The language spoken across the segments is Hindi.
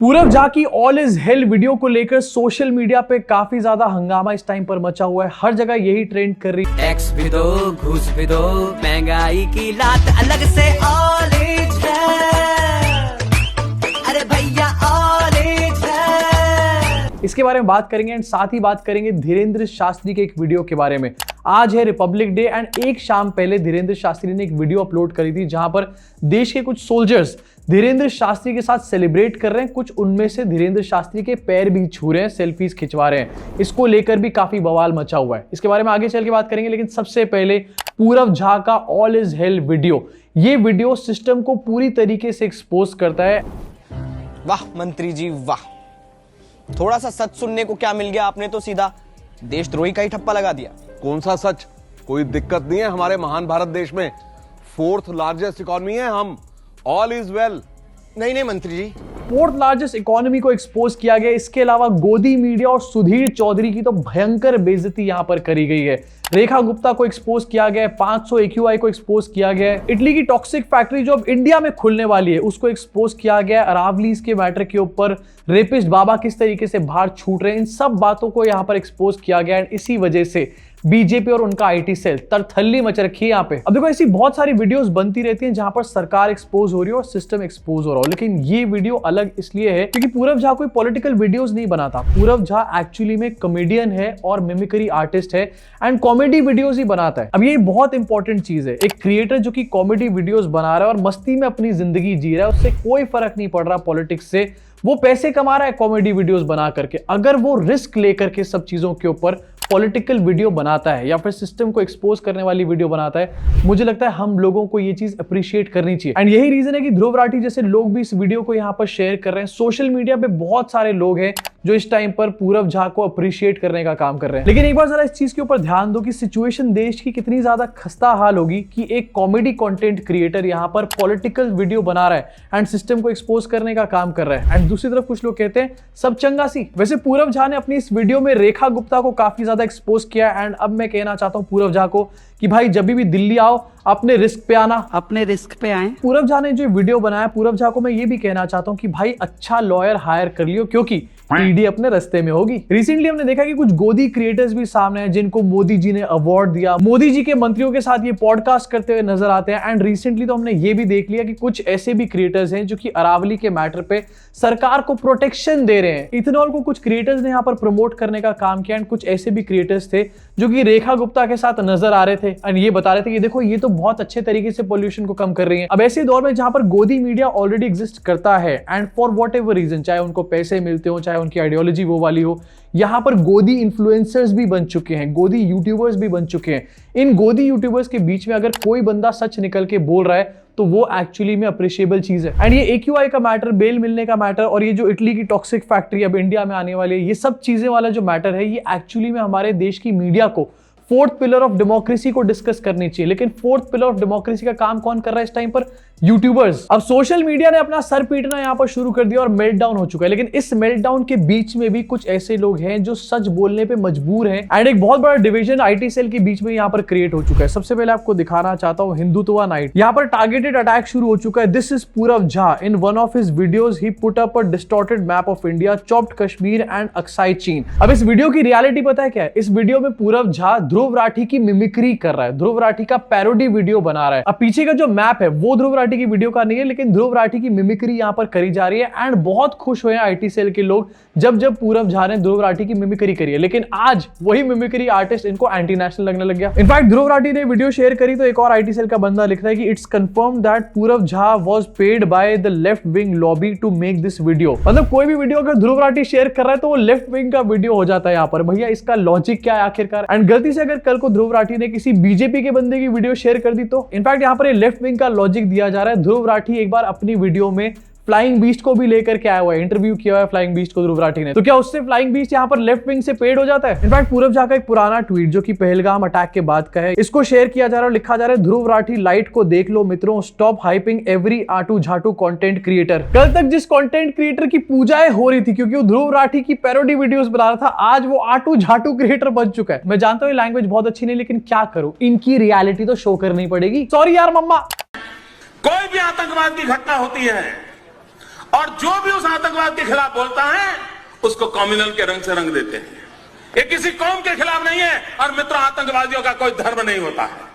पूरव झा की ऑल इज हेल वीडियो को लेकर सोशल मीडिया पे काफी ज्यादा हंगामा इस टाइम पर मचा हुआ है। हर जगह यही ट्रेंड कर रही है। टैक्स भी दो, घूस भी दो, महंगाई की लात अलग से ऑल इज है। अरे भैया ऑल इज है। इसके बारे में बात करेंगे एंड साथ ही बात करेंगे धीरेन्द्र शास्त्री के एक वीडियो के बारे में। आज है रिपब्लिक डे एंड एक शाम पहले धीरेन्द्र शास्त्री ने एक वीडियो अपलोड करी थी जहां पर देश के कुछ सोल्जर्स धीरेन्द्र शास्त्री के साथ सेलिब्रेट कर रहे हैं। कुछ उनमें से धीरेन्द्र शास्त्री के पैर भी छू रहे हैं, सेल्फीज खिंचवा रहे हैं। इसको लेकर भी काफी बवाल मचा हुआ है। इसके बारे में आगे चल के बात करेंगे, लेकिन सबसे पहले पूरव झा का ऑल इज हेल वीडियो। ये वीडियो सिस्टम को पूरी तरीके से एक्सपोज करता है। वाह मंत्री जी वाह, थोड़ा सा सच सुनने को क्या मिल गया, आपने तो सीधा देशद्रोही का ही ठप्पा लगा दिया। कौन सा सच? कोई दिक्कत नहीं है हमारे महान भारत देश में। 4th लार्जेस्ट इकोनॉमी है हम। All is well. नहीं मंत्री जी, 4th लार्जेस्ट इकोनॉमी को एक्सपोज किया गया। इसके अलावा गोदी मीडिया और सुधीर चौधरी की तो भयंकर बेइज्जती यहां पर करी गई है। रेखा गुप्ता को एक्सपोज किया गया है, 500 AQI को एक्सपोज किया गया है। इटली की टॉक्सिक फैक्ट्री जो अब इंडिया में खुलने वाली है उसको एक्सपोज किया गया है। अरावलीज के मैटर के ऊपर रेपिस्ट बाबा किस तरीके से बाहर छूट रहे हैं, इन सब बातों को यहां पर एक्सपोज किया गया है। इसी वजह से बीजेपी और उनका IT सेल तरथल्ली मच रखी है यहाँ पे। अब देखो ऐसी बहुत सारी वीडियोस बनती रहती हैं जहां पर सरकार एक्सपोज हो रही है और सिस्टम एक्सपोज हो रहा हो, लेकिन ये वीडियो अलग इसलिए है क्योंकि पूरव झा कोई पॉलिटिकल वीडियोस नहीं बनाता। पूरव झा एक्चुअली में कॉमेडियन है और मिमिक्री आर्टिस्ट है एंड कॉमेडी वीडियोस ही बनाता है। अब ये बहुत इंपॉर्टेंट चीज है। एक क्रिएटर जो कि कॉमेडी वीडियोस बना रहा है और मस्ती में अपनी जिंदगी जी रहा है, उससे कोई फर्क नहीं पड़ रहा पॉलिटिक्स से। वो पैसे कमा रहा है कॉमेडी वीडियोस बना करके। अगर वो रिस्क लेकर के सब चीजों के ऊपर पॉलिटिकल वीडियो बनाता है या फिर सिस्टम को एक्सपोज करने वाली वीडियो बनाता है, मुझे लगता है हम लोगों को ये चीज अप्रिशिएट करनी चाहिए। एंड यही रीजन है कि ध्रुव राठी जैसे लोग भी इस वीडियो को यहाँ पर शेयर कर रहे हैं। सोशल मीडिया पे बहुत सारे लोग हैं जो इस टाइम पर पूरव झा को अप्रिशिएट करने का काम कर रहे हैं। लेकिन एक बार जरा इस चीज के ऊपर ध्यान दो कि सिचुएशन देश की कितनी ज्यादा खस्ता हाल होगी कि एक कॉमेडी कंटेंट क्रिएटर यहाँ पर पॉलिटिकल वीडियो बना रहा है एंड सिस्टम को एक्सपोज करने का काम कर रहा है। एंड दूसरी तरफ कुछ लोग कहते हैं सब चंगासी। वैसे पूरव झा ने अपनी इस वीडियो में रेखा गुप्ता को काफी ज्यादा एक्सपोज किया एंड अब मैं कहना चाहता हूं पूरव झा को कि भाई जब भी दिल्ली आओ अपने रिस्क पे आना, अपने रिस्क पे आए। पूरव झा ने जो वीडियो बनाया, पूरव झा को मैं ये भी कहना चाहता हूं कि भाई अच्छा लॉयर हायर कर लियो क्योंकि ईडी अपने रास्ते में होगी। रिसेंटली हमने देखा कि कुछ गोदी क्रिएटर्स भी सामने हैं जिनको मोदी जी ने अवार्ड दिया। मोदी जी के मंत्रियों के साथ ये पॉडकास्ट करते हुए नजर आते हैं। एंड रिसेंटली तो हमने ये भी देख लिया कि कुछ ऐसे भी क्रिएटर्स हैं जो कि अरावली के मैटर पे सरकार को प्रोटेक्शन दे रहे हैं। इथेनॉल को कुछ क्रिएटर्स ने यहाँ पर प्रमोट करने का काम किया एंड कुछ ऐसे भी क्रिएटर्स थे जो कि रेखा गुप्ता के साथ नजर आ रहे थे एंड ये बता रहे थे कि देखो ये तो बहुत अच्छे तरीके से पोल्यूशन को कम कर रही है। अब ऐसे दौर में जहां पर गोदी मीडिया ऑलरेडी एग्जिस्ट करता है and for whatever reason, चाहे उनको पैसे मिलते हो, चाहे उनकी आइडियोलॉजी वो वाली हो, यहां पर गोदी इन्फ्लुएंसर्स भी बन चुके हैं, गोदी यूट्यूबर्स भी बन चुके हैं। इन गोदी यूट्यूबर्स के बीच में अगर कोई बंदा सच निकल के बोल रहा है तो वो एक्चुअली में अप्रिशिएबल चीज है। एंड ये AQI का मैटर, बेल मिलने का मैटर और ये जो इटली की टॉक्सिक फैक्ट्री अब इंडिया में आने वाली है, ये सब चीजें वाला जो मैटर है, ये एक्चुअली में हमारे देश की मीडिया को 4th पिलर ऑफ डेमोक्रेसी को डिस्कस करनी चाहिए। लेकिन 4th पिलर ऑफ डेमोक्रेसी का काम कौन कर रहा है इस टाइम पर? यूट्यूबर्स। अब सोशल मीडिया ने अपना सर पीटना यहां पर शुरू कर दिया और मेल्टडाउन हो चुका है। लेकिन इस मेल्टडाउन के बीच में भी कुछ ऐसे लोग हैं जो सच बोलने पे मजबूर हैं एंड एक बहुत बड़ा डिवीजन IT सेल के बीच में यहां पर क्रिएट हो चुका है। सबसे पहले आपको दिखाना चाहता हूं हिंदुत्व नाइट। यहां पर टारगेटेड अटैक शुरू हो चुका है। This is Purav Jha. In one of his videos he put up a distorted map of India, chopped Kashmir and Aksai चीन। अब इस वीडियो की रियलिटी पता है क्या है? इस वीडियो में पूरव झा ध्रुव राठी की मिमिक्री कर रहा है, ध्रुव राठी का पैरोडी वीडियो बना रहा है। अब पीछे का जो मैप है वो ध्रुव राठी की वीडियो का नहीं है, लेकिन ध्रुव राठी की मिमिक्री यहां पर करी जा रही है एंड बहुत खुश हुए हैं IT सेल के लोग जब पूरव झा ने ध्रुव राठी की मिमिक्री करी है। लेकिन आज वही मिमिक्री आर्टिस्ट इनको एंटी नेशनल लगने लग गया। इनफैक्ट ध्रुव राठी ने वीडियो शेयर करी तो एक और IT सेल का बंदा लिख रहा है कि it's confirm that Purav Jha was paid by the left wing lobby to make this video. मतलब कोई भी वीडियो अगर ध्रुव राठी शेयर कर रहा है तो वो लेफ्ट विंग का वीडियो हो जाता है यहाँ पर। भैया इसका लॉजिक क्या है आखिरकार? एंड गलती से अगर कल को ध्रुव राठी ने किसी बीजेपी के बंदे की वीडियो शेयर कर दी तो इनफैक्ट यहाँ पर ये लेफ्ट विंग का लॉजिक दिया जा रहा है। ध्रुव राठी एक बार अपनी वीडियो में फ्लाइंग बीस्ट को भी लेकर के आया हुआ है, इंटरव्यू किया हुआ है फ्लाइंग बीस्ट को ध्रुव राठी ने। तो क्या उससे फ्लाइंग बीस्ट यहाँ पर लेफ्ट विंग से पेड हो जाता है? इनफैक्ट पूरव झा का एक पुराना ट्वीट जो कि पहलगाम अटैक के बाद का है, इसको शेयर किया जा रहा है। लिखा जा रहा है ध्रुव राठी लाइट को देख लो मित्रों, स्टॉप हाइपिंग एवरी आटू झाटू कंटेंट क्रिएटर। कल तक जिस कंटेंट क्रिएटर की पूजाएं हो रही थी क्योंकि वो ध्रुव राठी की पैरोडी वीडियोस बना रहा था, आज वो आटू झाटू क्रिएटर बन चुका है। मैं जानता हूँ लैंग्वेज बहुत अच्छी नहीं, लेकिन क्या करूं, इनकी रियलिटी तो शो करनी पड़ेगी। सॉरी यार मम्मा। कोई भी आतंकवाद की घटना होती है और जो भी उस आतंकवाद के खिलाफ बोलता है उसको कम्युनल के रंग से रंग देते हैं। ये किसी कौम के खिलाफ नहीं है। और मित्रों, आतंकवादियों का कोई धर्म नहीं होता है,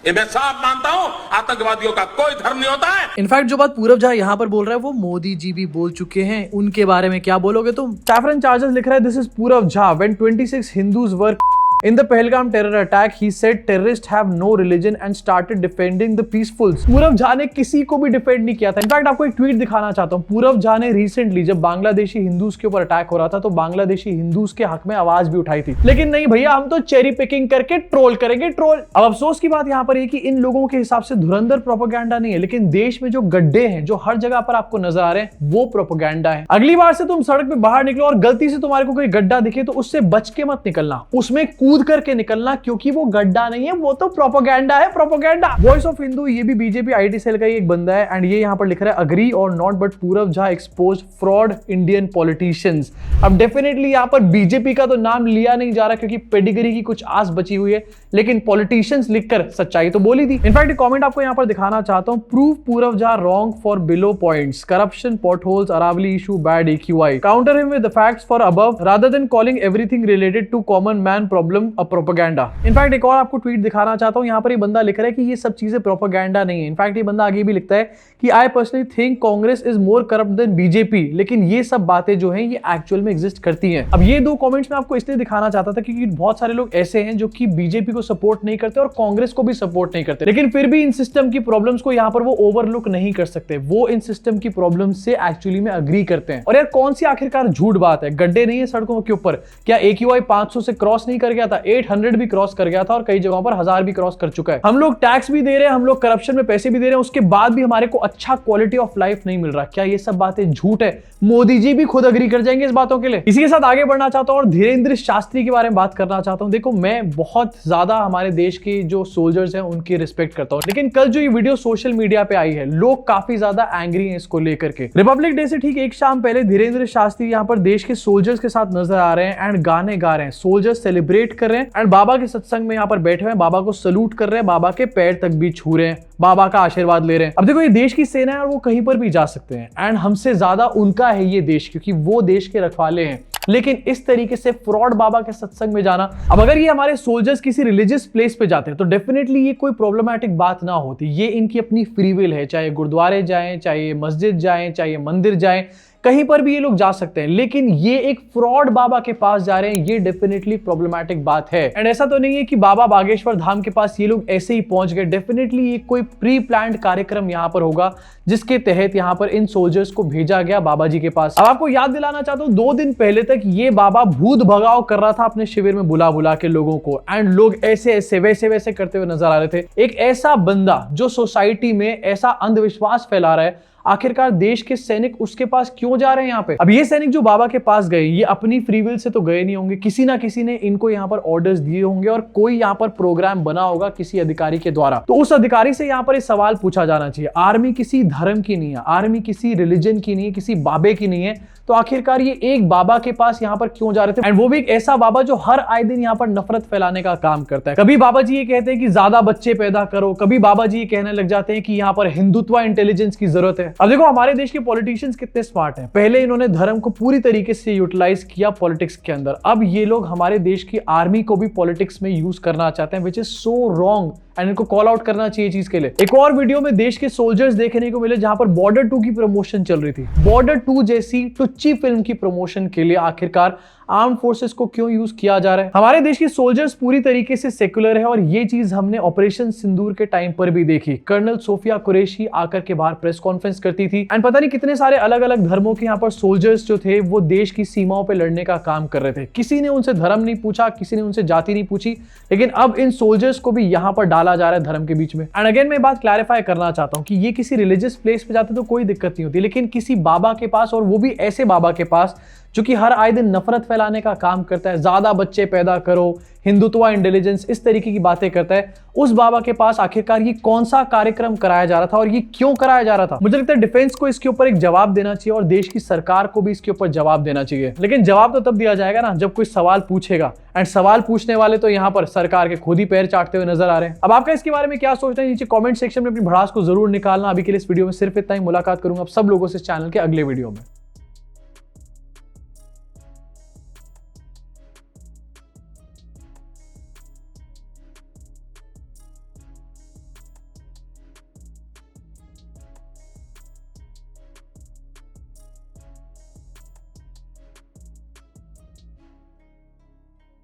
ये मैं साफ मानता हूं। आतंकवादियों का कोई धर्म नहीं होता है। इनफैक्ट जो बात पूरव झा यहाँ पर बोल रहा है वो मोदी जी भी बोल चुके हैं। उनके बारे में क्या बोलोगे तुम? सैफरन चार्जर्स लिख रहा है, this is Purav Jha when 26 Hindus were in the Pahalgam terror attack, he said terrorists have no religion and started defending the peacefuls. पूरव झा ने किसी को भी डिफेंड नहीं किया था। इनफैक्ट आपको एक ट्वीट दिखाना चाहता हूँ। पूरव झा ने रिसेंटली जब बांग्लादेशी हिंदूज के ऊपर अटैक हो रहा था तो बांग्लादेशी हिंदूज के हक में आवाज भी उठाई थी, लेकिन नहीं भैया, हम तो चेरी पिकिंग करके ट्रोल करेंगे, ट्रोल। अब अफसोस की बात यहाँ पर ये कि इन लोगों के हिसाब से धुरंधर प्रोपेगेंडा नहीं है, लेकिन देश में जो गड्ढे हैं जो हर जगह पर आपको नजर आ रहे हैं वो प्रोपेगेंडा है। अगली बार से तुम सड़क पे बाहर निकलो और गलती से तुम्हारे को कोई गड्ढा दिखे तो उससे बच के मत निकलना, उसमें कूद करके निकलना, क्योंकि वो गड्ढा नहीं है, वो तो प्रोपेगेंडा है, प्रोपेगेंडा। वॉइस ऑफ हिंदू ये भी बीजेपी आईटी सेल का ही एक बंदा है एंड ये यहाँ पर लिख रहा है, अग्री और not but Purav Jha expose fraud Indian politicians. अब डेफिनेटली यहाँ पर बीजेपी का तो नाम लिया नहीं जा रहा क्योंकि पेडिग्री की कुछ आस बची हुई है, लेकिन पॉलिटिशियंस लिखकर सच्चाई तो बोली थी। इनफैक्ट कमेंट आपको यहाँ पर दिखाना चाहता हूँ, prove Purav Jha wrong for below points, corruption, potholes, Aravalli issue, bad EQI, counter him with the facts for above rather than calling everything related to common man problem a propaganda. In fact एक और आपको ट्वीट दिखाना चाहता हूं। यहां पर ये बंदा लिख रहा है कि ये सब चीजें प्रोपेगेंडा नहीं है। इनफैक्ट ये बंदा आगे भी लिखता है कि I personally think Congress is more corrupt than BJP, लेकिन ये सब बातें जो हैं ये एक्चुअल में एग्जिस्ट करती हैं। अब ये दो कमेंट्स में आपको इसलिए दिखाना चाहता था क्योंकि बहुत सारे लोग ऐसे हैं जो कि बीजेपी को सपोर्ट नहीं करते और कांग्रेस को भी सपोर्ट नहीं करते, लेकिन फिर भी इन सिस्टम की प्रॉब्लम्स को यहां पर वो ओवरलुक नहीं कर सकते। वो इन सिस्टम की प्रॉब्लम से एक्चुअली में अग्री करते हैं। और यार कौन सी आखिरकार झूठ बात है? गड्ढे नहीं है सड़कों के ऊपर? क्या AQI 500 से क्रॉस नहीं कर गया था? 800 भी क्रॉस कर गया था और कई जगहों पर 1000 भी क्रॉस कर चुका है। हम लोग टैक्स भी दे रहे हैं, हम लोग करप्शन में पैसे भी दे रहे हैं, उसके बाद भी हमारे को अच्छा क्वालिटी ऑफ लाइफ नहीं मिल रहा। क्या ये सब बातें झूठ है? मोदी जी भी खुद अग्री कर जाएंगे इस बातों के लिए। इसी के साथ आगे बढ़ना चाहता हूं और धीरेन्द्र शास्त्री के बारे में बात करना चाहता हूं। देखो, मैं बहुत ज्यादा हमारे देश के जो सोल्जर्स हैं उनकी रिस्पेक्ट करता हूं, लेकिन कल जो ये वीडियो सोशल मीडिया पे आई है, लोग काफी ज्यादा एंग्री हैं इसको लेकर के। रिपब्लिक डे से ठीक एक शाम पहले धीरेन्द्र शास्त्री यहाँ पर देश के सोल्जर्स के साथ नजर आ रहे हैं एंड गाने गा रहे हैं, सोल्जर्स सेलिब्रेट कर रहे हैं एंड बाबा के सत्संग में यहाँ पर बैठे हुए, बाबा को सलूट कर रहे हैं, बाबा के पैर तक भी छू रहे हैं, बाबा का आशीर्वाद ले रहे हैं। अब देखो, ये देश की सेना है और वो कहीं पर भी जा सकते हैं एंड हमसे ज्यादा उनका है ये देश, क्योंकि वो देश के रखवाले हैं। लेकिन इस तरीके से फ्रॉड बाबा के सत्संग में जाना, अब अगर ये हमारे सोल्जर्स किसी रिलीजियस प्लेस पे जाते हैं तो डेफिनेटली ये कोई प्रॉब्लमैटिक बात ना होती। ये इनकी अपनी फ्री विल है, चाहे गुरुद्वारे जाएं, चाहे मस्जिद जाएं, चाहे मंदिर जाएं, कहीं पर भी ये लोग जा सकते हैं। लेकिन ये एक फ्रॉड बाबा के पास जा रहे हैं, ये डेफिनेटली प्रॉब्लमैटिक बात है। एंड ऐसा तो नहीं है कि बाबा बागेश्वर धाम के पास ये लोग ऐसे ही पहुंच गए। डेफिनेटली ये कोई प्री प्लान्ड कार्यक्रम यहाँ पर होगा जिसके तहत यहाँ पर इन सोल्जर्स को भेजा गया बाबा जी के पास। अब आपको याद दिलाना चाहता हूँ, 2 दिन पहले तक ये बाबा भूत भगाओ कर रहा था अपने शिविर में बुला बुला के लोगों को, एंड लोग ऐसे ऐसे वैसे वैसे करते हुए नजर आ रहे थे। एक ऐसा बंदा जो सोसाइटी में ऐसा अंधविश्वास फैला रहा है, आखिरकार देश के सैनिक उसके पास क्यों जा रहे हैं यहाँ पे? अब ये सैनिक जो बाबा के पास गए, ये अपनी फ्री विल से तो गए नहीं होंगे, किसी ना किसी ने इनको यहाँ पर ऑर्डर्स दिए होंगे और कोई यहाँ पर प्रोग्राम बना होगा किसी अधिकारी के द्वारा। तो उस अधिकारी से यहाँ पर एक सवाल पूछा जाना चाहिए, आर्मी किसी धर्म की नहीं है, आर्मी किसी रिलीजन की नहीं है, किसी बाबे की नहीं है, तो आखिरकार ये एक बाबा के पास यहाँ पर क्यों जा रहे थे? एंड वो भी एक ऐसा बाबा जो हर आए दिन यहाँ पर नफरत फैलाने का काम करता है। कभी बाबा जी ये कहते हैं कि ज्यादा बच्चे पैदा करो, कभी बाबा जी ये कहने लग जाते हैं कि यहाँ पर हिंदुत्व इंटेलिजेंस की जरूरत है। अब देखो, हमारे देश के पॉलिटिशियंस कितने स्मार्ट हैं। पहले इन्होंने धर्म को पूरी तरीके से यूटिलाइज किया पॉलिटिक्स के अंदर, अब ये लोग हमारे देश की आर्मी को भी पॉलिटिक्स में यूज करना चाहते हैं, which is so wrong and इनको कॉल आउट करना चाहिए चीज के लिए। एक और वीडियो में देश के सोल्जर्स देखने को मिले जहां पर बॉर्डर 2 की प्रमोशन चल रही थी। बॉर्डर 2 जैसी टुच्ची फिल्म की प्रमोशन के लिए आखिरकार आर्म फोर्सेस को क्यों यूज किया जा रहा है? हमारे देश की सोल्जर्स पूरी तरीके से सेक्युलर है और ये चीज हमने ऑपरेशन सिंदूर के टाइम पर भी देखी। कर्नल सोफिया कुरैशी आकर के बाहर प्रेस कॉन्फ्रेंस करती थी एंड पता नहीं कितने सारे अलग अलग धर्मों के यहाँ पर सोल्जर्स जो थे वो देश की सीमाओं पर लड़ने का काम कर रहे थे। किसी ने उनसे धर्म नहीं पूछा, किसी ने उनसे जाति नहीं पूछी, लेकिन अब इन सोल्जर्स को भी यहाँ पर डाला जा रहा है धर्म के बीच में। एंड अगेन मैं बात क्लैरिफाई करना चाहता हूँ कि ये किसी रिलीजियस प्लेस पे जाते तो कोई दिक्कत नहीं होती, लेकिन किसी बाबा के पास, और वो भी ऐसे बाबा के पास जो कि हर आए दिन नफरत फैलाने का काम करता है, ज्यादा बच्चे पैदा करो, हिंदुत्व, इंटेलिजेंस, इस तरीके की बातें करता है, उस बाबा के पास आखिरकार ये कौन सा कार्यक्रम कराया जा रहा था और ये क्यों कराया जा रहा था? मुझे लगता है डिफेंस को इसके ऊपर एक जवाब देना चाहिए और देश की सरकार को भी इसके ऊपर जवाब देना चाहिए। लेकिन जवाब तो तब दिया जाएगा ना जब कोई सवाल पूछेगा, एंड सवाल पूछने वाले तो यहाँ पर सरकार के खुद ही पैर चाटते हुए नजर आ रहे हैं। अब आपका इसके बारे में क्या सोचना है नीचे कमेंट सेक्शन में अपनी भड़ास को जरूर निकालना। अभी के लिए इस वीडियो में सिर्फ इतना ही। मुलाकात करूंगा आप सब लोगों से इस चैनल के अगले वीडियो में।